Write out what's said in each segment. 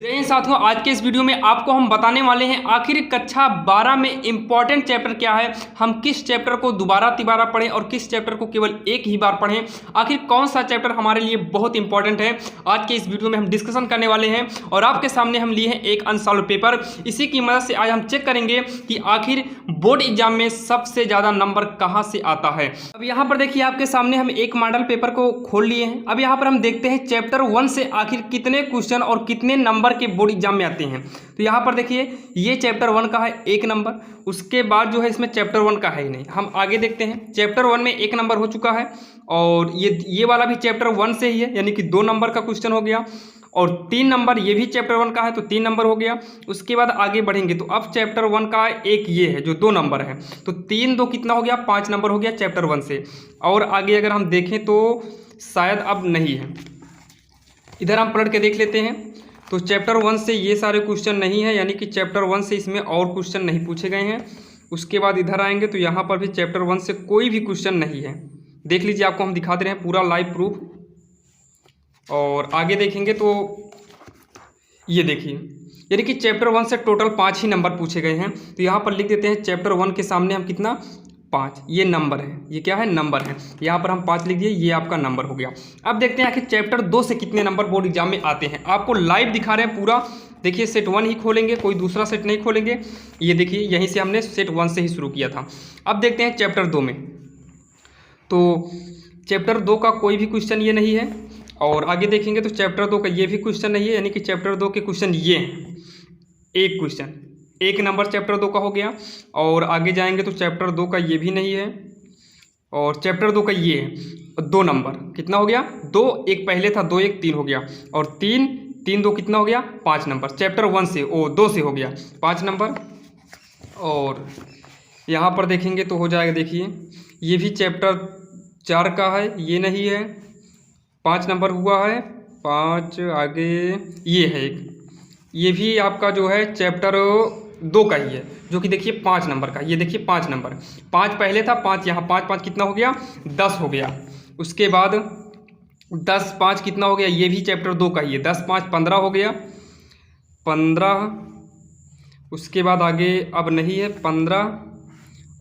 जय हिंद साथियों, आज के इस वीडियो में आपको हम बताने वाले हैं आखिर कक्षा 12 में इम्पॉर्टेंट चैप्टर क्या है, हम किस चैप्टर को दोबारा तिबारा पढ़ें और किस चैप्टर को केवल एक ही बार पढ़ें, आखिर कौन सा चैप्टर हमारे लिए बहुत इंपॉर्टेंट है। आज के इस वीडियो में हम डिस्कशन करने वाले हैं और आपके सामने हम लिए हैं एक अनसॉल्व पेपर। इसी की मदद से आज हम चेक करेंगे कि आखिर बोर्ड एग्जाम में सबसे ज़्यादा नंबर कहाँ से आता है। अब यहाँ पर देखिए, आपके सामने हम एक मॉडल पेपर को खोल लिए हैं। अब यहाँ पर हम देखते हैं चैप्टर 1 से आखिर कितने क्वेश्चन और कितने नंबर के बोर्ड एग्जाम में आते हैं। तो यहाँ पर देखिए, ये चैप्टर 1 का है 1 नंबर, उसके बाद जो है इसमें चैप्टर 1 का है ही नहीं। हम आगे देखते हैं, चैप्टर 1 में 1 नंबर हो चुका है और ये वाला भी चैप्टर 1 से ही है, यानी कि 2 नंबर का क्वेश्चन हो गया। और 3 नंबर ये भी चैप्टर 1 का है तो 3 नंबर हो गया। उसके बाद आगे बढ़ेंगे तो अब चैप्टर 1 का एक ये है जो 2 नंबर है, तो 3 2 कितना हो गया, 5 नंबर हो गया चैप्टर 1 से। और आगे अगर हम देखें तो शायद अब नहीं है, इधर हम पलट के देख लेते हैं। तो चैप्टर 1 से ये सारे क्वेश्चन नहीं है, यानी कि चैप्टर 1 से इसमें और क्वेश्चन नहीं पूछे गए हैं। उसके बाद इधर आएंगे तो यहाँ पर भी चैप्टर 1 से कोई भी क्वेश्चन नहीं है। देख लीजिए, आपको हम दिखा दे रहे हैं पूरा लाइव प्रूफ। और आगे देखेंगे तो ये देखिए, यानी कि चैप्टर 1 से टोटल 5 ही नंबर पूछे गए हैं। तो यहाँ पर लिख देते हैं चैप्टर 1 के सामने हम कितना, 5, ये नंबर है, ये क्या है, नंबर है। यहाँ पर हम 5 लिख दिए, ये आपका नंबर हो गया। अब देखते हैं कि चैप्टर 2 से कितने नंबर बोर्ड एग्जाम में आते हैं। आपको लाइव दिखा रहे हैं पूरा। देखिए, सेट 1 ही खोलेंगे, कोई दूसरा सेट नहीं खोलेंगे। ये देखिए, यहीं से हमने सेट 1 से ही शुरू किया था। अब देखते हैं चैप्टर 2 में, तो चैप्टर 2 का कोई भी क्वेश्चन ये नहीं है। और आगे देखेंगे तो चैप्टर 2 का ये भी क्वेश्चन नहीं है, यानी कि चैप्टर 2 के क्वेश्चन ये हैं। एक क्वेश्चन 1 नंबर चैप्टर 2 का हो गया। और आगे जाएंगे तो चैप्टर 2 का ये भी नहीं है। और चैप्टर 2 का ये है 2 नंबर, कितना हो गया, 2, एक पहले था, 2 1 3 हो गया। और 3 3 2 कितना हो गया, 5 नंबर। चैप्टर 1 से 2 से हो गया 5 नंबर। और यहाँ पर देखेंगे तो हो जाएगा, देखिए ये भी चैप्टर 4 का है, ये नहीं है, 5 नंबर हुआ है, 5 आगे ये है एक, ये भी आपका जो है चैप्टर 2 का ही है, जो कि देखिए 5 नंबर का। ये देखिए 5 नंबर, 5 पहले था, 5 यहाँ, 5 5 कितना हो गया, 10 हो गया। उसके बाद 10 5 कितना हो गया, ये भी चैप्टर 2 का ही है, 10 5 15 हो गया, 15। उसके बाद आगे अब नहीं है 15,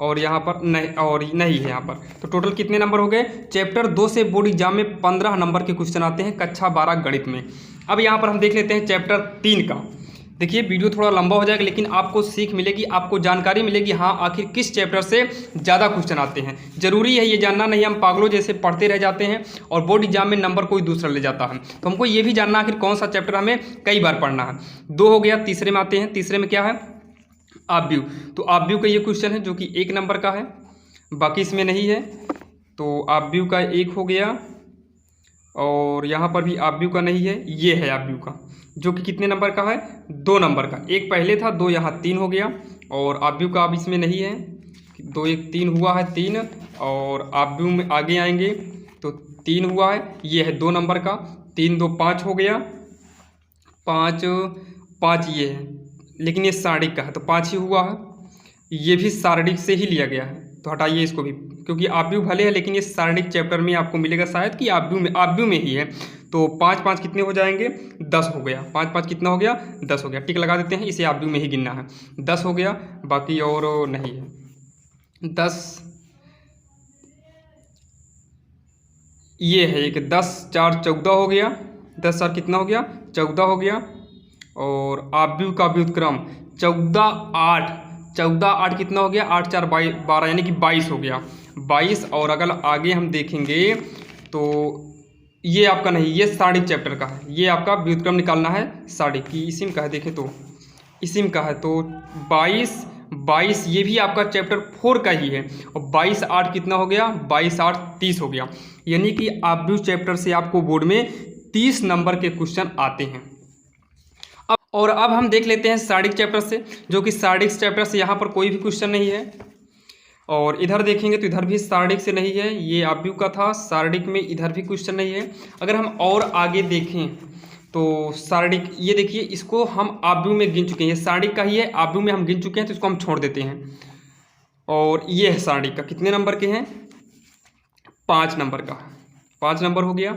और यहाँ पर नहीं, और नहीं है यहाँ पर। तो टोटल कितने नंबर हो गए, चैप्टर 2 से बोर्ड एग्जाम में 15 नंबर के क्वेश्चन आते हैं कक्षा 12 गणित में। अब यहाँ पर हम देख लेते हैं चैप्टर 3 का। देखिए, वीडियो थोड़ा लंबा हो जाएगा, लेकिन आपको सीख मिलेगी, आपको जानकारी मिलेगी, हाँ आखिर किस चैप्टर से ज़्यादा क्वेश्चन आते हैं। जरूरी है ये जानना, नहीं हम पागलों जैसे पढ़ते रह जाते हैं और बोर्ड एग्जाम में नंबर कोई दूसरा ले जाता है। तो हमको ये भी जानना आखिर कौन सा चैप्टर हमें कई बार पढ़ना है। 2 हो गया, तीसरे में आते हैं। तीसरे में क्या है, आव्यूह। तो आव्यूह का ये क्वेश्चन है जो कि 1 नंबर का है, बाकी इसमें नहीं है। तो आव्यूह का 1 हो गया। और यहाँ पर भी आव्यूह का नहीं है, ये है आव्यूह का, जो कि कितने नंबर का है, 2 नंबर का। 1 पहले था, 2 यहाँ 3 हो गया। और आव्यूह का अब इसमें नहीं है, 2 1 3 हुआ है, 3। और आव्यूह में आगे आएंगे तो 3 हुआ है, ये है 2 नंबर का, 3 2 5 हो गया, 5 5 ये है, लेकिन ये सारणिक का है तो 5 ही हुआ है। ये भी सारणिक से ही लिया गया है, तो हटाइए इसको भी, क्योंकि आव्यूह भले है लेकिन ये सारणिक चैप्टर में आपको मिलेगा शायद कि आव्यूह में ही है। तो 5 5 कितने हो जाएंगे, 10 हो गया। 5 5 कितना हो गया, 10 हो गया। टिक लगा देते हैं, इसे आव्यूह में ही गिनना है। 10 हो गया, बाकी और नहीं है। 10 ये है एक, 10 4 14 हो गया, 10 4 कितना हो गया, 14 हो गया। और आव्यूह का व्युत्क्रम 14 8, 14 8 कितना हो गया, 8 4 12, यानी कि 22 हो गया, 22। और अगर आगे हम देखेंगे तो ये आपका नहीं, ये सारणिक चैप्टर का है, ये आपका व्युत्क्रम निकालना है सारणिक की, इसी में का है, देखें तो इसी में का है। तो 22 ये भी आपका चैप्टर 4 का ही है। और 22 8 कितना हो गया, 22 8 30 हो गया, यानी कि आव्यूह चैप्टर से आपको बोर्ड में 30 नंबर के क्वेश्चन आते हैं। और अब हम देख लेते हैं सारणिक चैप्टर से, जो कि सारणिक चैप्टर से यहाँ पर कोई भी क्वेश्चन नहीं है। और इधर देखेंगे तो इधर भी सारणिक से नहीं है, ये आव्यूह का था, सारणिक में इधर भी क्वेश्चन नहीं है। अगर हम और आगे देखें तो सारणिक, ये देखिए इसको हम आव्यूह में गिन चुके हैं, ये सारणिक का ही है, आव्यूह में हम गिन चुके हैं तो इसको हम छोड़ देते हैं। और ये है सारणिक का, कितने नंबर के हैं, 5 नंबर का, 5 नंबर हो गया।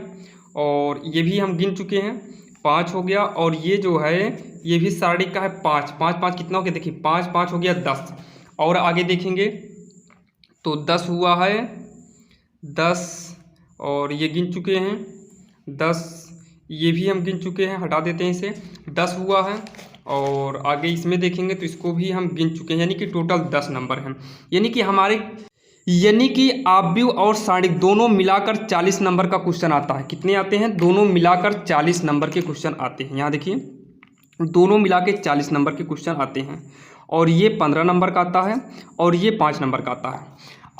और ये भी हम गिन चुके हैं, 5 हो गया, और ये जो है ये भी सारणिक का है 5 5 5 कितना हो गया देखिए 5 5 हो गया 10। और आगे देखेंगे तो 10 हुआ है 10, और ये गिन चुके हैं 10, ये भी हम गिन चुके हैं, हटा देते हैं इसे, 10 हुआ है। और आगे इसमें देखेंगे तो इसको भी हम गिन चुके हैं, यानी कि टोटल 10 नंबर हैं। यानी कि आव्यूह और सारणिक दोनों मिलाकर 40 नंबर का क्वेश्चन आता है। कितने आते हैं? दोनों मिलाकर 40 नंबर के क्वेश्चन आते हैं। यहाँ देखिए दोनों मिला के 40 नंबर के क्वेश्चन आते हैं, और ये 15 नंबर का आता है, और ये 5 नंबर का आता है।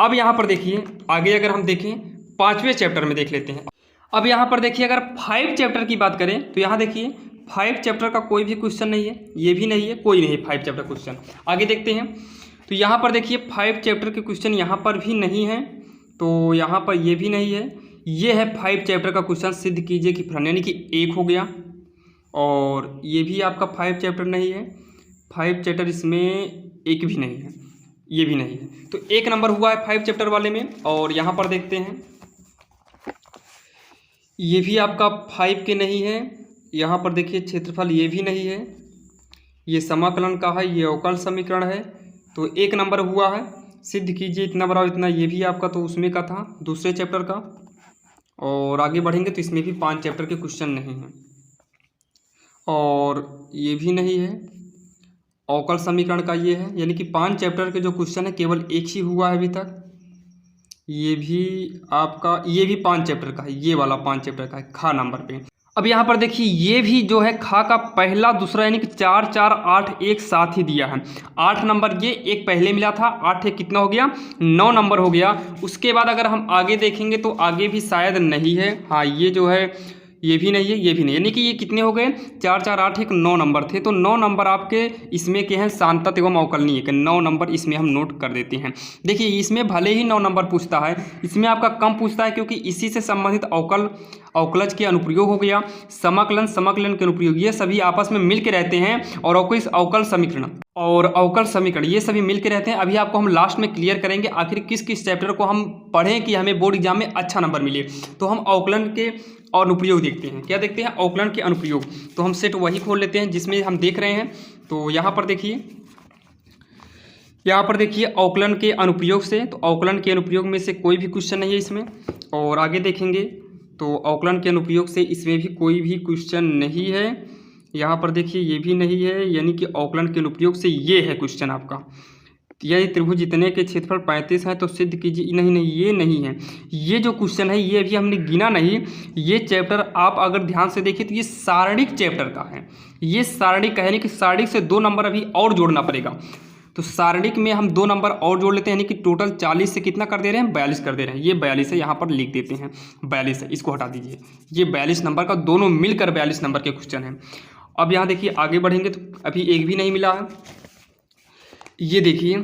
अब यहाँ पर देखिए आगे अगर हम देखें 5वें चैप्टर में देख लेते हैं। अब यहाँ पर देखिए अगर 5 चैप्टर की बात करें तो यहाँ देखिए 5 चैप्टर का कोई भी क्वेश्चन नहीं है, ये भी नहीं है, कोई नहीं है 5 चैप्टर क्वेश्चन। आगे देखते हैं तो यहाँ पर देखिए 5 चैप्टर के क्वेश्चन यहाँ पर भी नहीं है, तो यहाँ पर ये भी नहीं है। ये है 5 चैप्टर का क्वेश्चन, सिद्ध कीजिए कि फलन, यानी कि 1 हो गया। और ये भी आपका 5 चैप्टर नहीं है, 5 चैप्टर इसमें एक भी नहीं है, ये भी नहीं है, तो 1 नंबर हुआ है 5 चैप्टर वाले में। और यहाँ पर देखते हैं ये भी आपका 5 के नहीं है। यहाँ पर देखिए क्षेत्रफल, ये भी नहीं है, ये समाकलन का है, ये अवकल समीकरण है, तो 1 नंबर हुआ है। सिद्ध कीजिए इतना बराबर इतना, ये भी आपका तो उसमें का था, दूसरे चैप्टर का। और आगे बढ़ेंगे तो इसमें भी 5 चैप्टर के क्वेश्चन नहीं हैं, और ये भी नहीं है, अवकल समीकरण का ये है। यानी कि 5 चैप्टर के जो क्वेश्चन है केवल एक ही हुआ है अभी तक। ये भी आपका, ये भी 5 चैप्टर का है, ये वाला 5 चैप्टर का है, खा नंबर पे। अब यहाँ पर देखिए ये भी जो है खा का पहला दूसरा, यानी कि 4 4 8 एक साथ ही दिया है। 8 नंबर ये एक पहले मिला था, 8 एक कितना हो गया 9 नंबर हो गया। उसके बाद अगर हम आगे देखेंगे तो आगे भी शायद नहीं है, हाँ ये जो है ये भी नहीं है, ये भी नहीं, यानी कि ये कितने हो गए 4 4 8 एक 9 नंबर थे। तो 9 नंबर आपके इसमें के हैं सांतत एवं अवकलनीय के, 9 नंबर इसमें हम नोट कर देते हैं। देखिए इसमें भले ही 9 नंबर पूछता है, इसमें आपका कम पूछता है, क्योंकि इसी से संबंधित अवकल, अवकलज के अनुप्रयोग हो गया, समाकलन, समाकलन के अनुप्रयोग, ये सभी आपस में मिल के रहते हैं। और अवकल समीकरण और अवकल समीकरण ये सभी मिल के रहते हैं। अभी आपको हम लास्ट में क्लियर करेंगे आखिर किस किस चैप्टर को हम पढ़ें कि हमें बोर्ड एग्जाम में अच्छा नंबर मिले। तो हम अवकलन के अनुप्रयोग देखते हैं। क्या देखते हैं? अवकलन के अनुप्रयोग। तो हम सेट वही खोल लेते हैं जिसमें हम देख रहे हैं। तो यहाँ पर देखिए, यहाँ पर देखिए अवकलन के अनुप्रयोग से, तो अवकलन के अनुप्रयोग में से कोई भी क्वेश्चन नहीं है इसमें। और आगे देखेंगे तो अवकलन के अनुप्रयोग से इसमें भी कोई भी क्वेश्चन नहीं है। यहाँ पर देखिए ये भी नहीं है, यानी कि अवकलन के अनुप्रयोग से ये है क्वेश्चन आपका, यदि त्रिभुज इतने के क्षेत्रफल 35 है तो सिद्ध कीजिए। नहीं नहीं, ये नहीं है, ये जो क्वेश्चन है ये अभी हमने गिना नहीं। ये चैप्टर आप अगर ध्यान से देखिए तो ये सारणिक चैप्टर का है, ये सारणिक का है, यानी कि सारणिक से 2 नंबर अभी और जोड़ना पड़ेगा। तो सारणिक में हम 2 नंबर और जोड़ लेते हैं, यानी कि टोटल 40 से कितना कर दे रहे हैं 42 कर दे रहे हैं। ये 42 है, यहाँ पर लिख देते हैं 42 है, इसको हटा दीजिए। ये 42 नंबर का, दोनों मिलकर 42 नंबर के क्वेश्चन हैं। अब यहाँ देखिए आगे बढ़ेंगे तो अभी एक भी नहीं मिला है। ये देखिए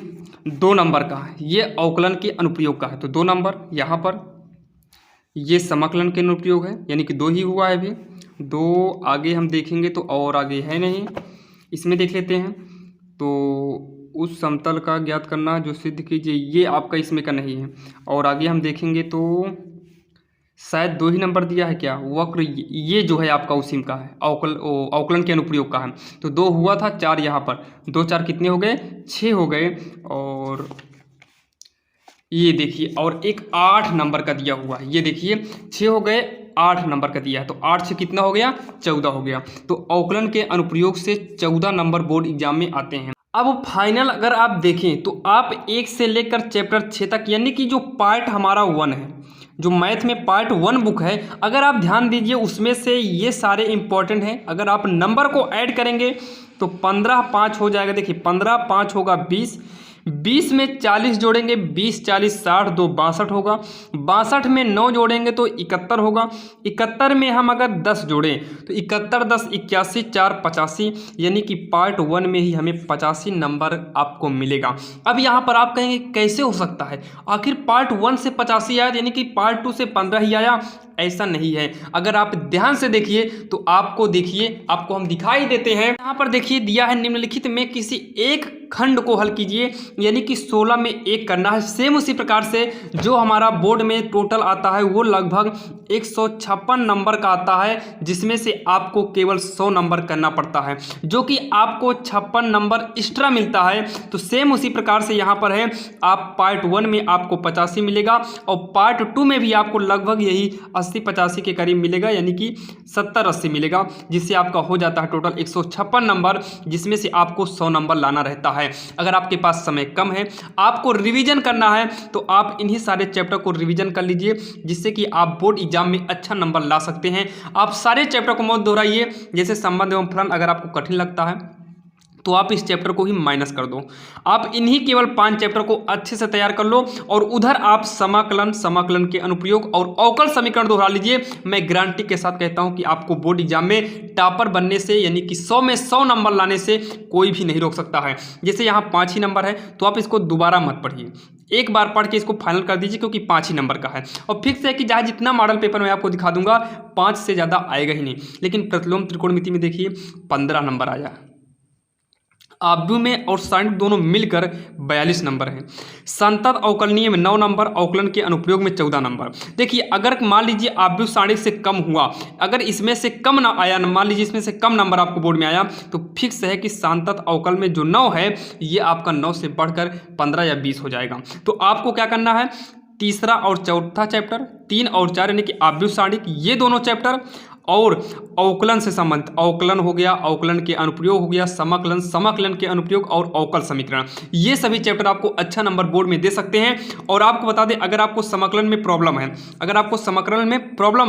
2 नंबर का है, ये अवकलन के अनुप्रयोग का है, तो 2 नंबर। यहाँ पर ये समाकलन के अनुप्रयोग है, यानी कि 2 ही हुआ है अभी, 2 आगे हम देखेंगे तो और आगे है नहीं, इसमें देख लेते हैं। तो उस समतल का ज्ञात करना जो सिद्ध कीजिए, ये आपका इसमें का नहीं है। और आगे हम देखेंगे तो शायद 2 ही नंबर दिया है क्या, वक्र, ये जो है आपका उसी का है, अवकलन के अनुप्रयोग का है। तो 2 हुआ था, 4 यहाँ पर, 2 4 कितने हो गए 6 हो गए। और ये देखिए और एक 8 नंबर का दिया हुआ है, ये देखिए 6 हो गए, 8 नंबर का दिया है, तो 8 से कितना हो गया 14 हो गया। तो अवकलन के अनुप्रयोग से 14 नंबर बोर्ड एग्जाम में आते हैं। अब फाइनल अगर आप देखें तो आप 1 से लेकर चैप्टर 6 तक, यानी कि जो पार्ट हमारा 1 है, जो मैथ में पार्ट 1 बुक है, अगर आप ध्यान दीजिए उसमें से ये सारे इंपॉर्टेंट हैं। अगर आप नंबर को ऐड करेंगे तो 15 5 हो जाएगा। देखिए 15 5 होगा 20, 20 में 40 जोड़ेंगे, 20 40 60, 2 62 होगा, 62 में 9 जोड़ेंगे तो 71 होगा, 71 में हम अगर 10 जोड़ें तो 71 10 81, 4 85, यानी कि पार्ट 1 में ही हमें 85 नंबर आपको मिलेगा। अब यहाँ पर आप कहेंगे कैसे हो सकता है, आखिर पार्ट 1 से 85 आया, यानी कि पार्ट 2 से 15 ही आया? ऐसा नहीं है। अगर आप ध्यान से देखिए तो आपको देखिए, आपको हम दिखाई देते हैं। यहाँ पर देखिए दिया है निम्नलिखित में किसी एक खंड को हल कीजिए, यानी कि 16 में 1 करना है। सेम उसी प्रकार से जो हमारा बोर्ड में टोटल आता है वो लगभग 156 नंबर का आता है, जिसमें से आपको केवल 100 नंबर करना पड़ता है, जो कि आपको 56 नंबर एक्स्ट्रा मिलता है। तो सेम उसी प्रकार से यहाँ पर है, आप पार्ट 1 में आपको 85 मिलेगा और पार्ट 2 में भी आपको लगभग यही 80-85 के करीब मिलेगा, यानी कि 70-80 मिलेगा, जिससे आपका हो जाता है टोटल 156 नंबर, जिसमें से आपको 100 नंबर लाना रहता है। अगर आपके पास समय कम है, आपको रिवीजन करना है, तो आप इन्हीं सारे चैप्टर को रिवीजन कर लीजिए, जिससे कि आप बोर्ड एग्जाम में अच्छा नंबर ला सकते हैं। आप सारे चैप्टर को मत दोहराइए, जैसे संबंध एवं फलन अगर आपको कठिन लगता है तो आप इस चैप्टर को ही माइनस कर दो। आप इन्हीं केवल 5 चैप्टर को अच्छे से तैयार कर लो और उधर आप समाकलन के अनुप्रयोग और अवकल समीकरण दोहरा लीजिए। मैं गारंटी के साथ कहता हूं कि आपको बोर्ड एग्जाम में टॉपर बनने से, यानी कि 100 में 100 नंबर लाने से कोई भी नहीं रोक सकता है। जैसे यहाँ 5 ही नंबर है, तो आप इसको दोबारा मत पढ़िए, एक बार पढ़ के इसको फाइनल कर दीजिए, क्योंकि 5 ही नंबर का है। और फिक्स है कि चाहे जितना मॉडल पेपर में आपको दिखा दूंगा 5 से ज़्यादा आएगा ही नहीं। लेकिन प्रतिलोम त्रिकोणमिति में देखिए 15 नंबर आया, आव्यूह में और सारणिक दोनों मिलकर 42 नंबर है। संतत अवकलनीय में 9 नंबर, अवकलन के अनुप्रयोग में 14 नंबर। देखिए अगर मान लीजिए आव्यूह सारणिक से कम हुआ, अगर इसमें से कम ना आया, मान लीजिए इसमें से कम नंबर आपको बोर्ड में आया, तो फिक्स है कि संतत अवकल में जो 9 है ये आपका 9 से बढ़कर 15 या 20 हो जाएगा। तो आपको क्या करना है, तीसरा और चौथा चैप्टर, 3 और 4 यानी कि आव्यूह सारणिक, ये दोनों चैप्टर और अवकलन से संबंधित, अवकलन हो गया, अवकलन के अनुप्रयोग हो गया, समाकलन के अनुप्रयोग और अवकल समीकरण, ये सभी चैप्टर आपको अच्छा नंबर बोर्ड में दे सकते हैं। और आपको बता दें, अगर आपको समाकलन में प्रॉब्लम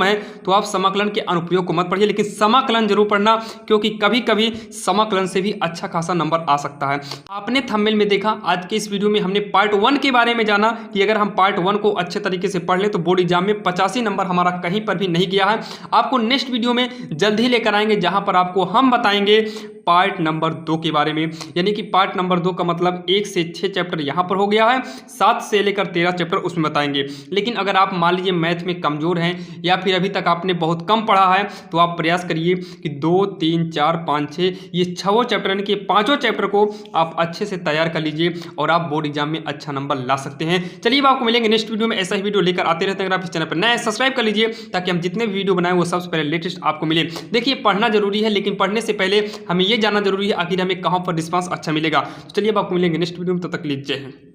है, तो आप समाकलन के अनुप्रयोग को मत पढ़िए, लेकिन समाकलन जरूर पढ़ना, क्योंकि कभी कभी समाकलन से भी अच्छा खासा नंबर आ सकता है। आपने थंबनेल में देखा, आज के इस वीडियो में हमने पार्ट 1 के बारे में जाना कि अगर हम पार्ट 1 को अच्छे तरीके से पढ़ ले तो बोर्ड एग्जाम में 85 नंबर हमारा कहीं पर भी नहीं गया है। आपको नेक्स्ट वीडियो में जल्द ही लेकर आएंगे, जहां पर आपको हम बताएंगे पार्ट नंबर 2 के बारे में, यानी कि पार्ट नंबर 2 का मतलब 1 से 6 चैप्टर यहां पर हो गया है, 7 से लेकर 13 चैप्टर उसमें बताएंगे। लेकिन अगर आप मान लीजिए मैथ में कमजोर हैं या फिर अभी तक आपने बहुत कम पढ़ा है, तो आप प्रयास करिए कि 2, 3, 4, 5, 6 ये 6 चैप्टर यानी कि 5 चैप्टर को आप अच्छे से तैयार कर लीजिए और आप बोर्ड एग्जाम में अच्छा नंबर ला सकते हैं। चलिए आपको मिलेंगे नेक्स्ट वीडियो में, ऐसा ही वीडियो लेकर आते रहते हैं। अगर आप इस चैनल पर नए सब्सक्राइब कर लीजिए, ताकि हम जितने वीडियो बनाएं वो सबसे पहले लेटेस्ट आपको मिले। देखिए पढ़ना जरूरी है, लेकिन पढ़ने से पहले हमें ये जानना जरूरी है आखिर हमें कहाँ पर रिस्पांस अच्छा मिलेगा। तो चलिए अब आपको मिलेंगे नेक्स्ट वीडियो में, तब तक के लिए जय हिंद।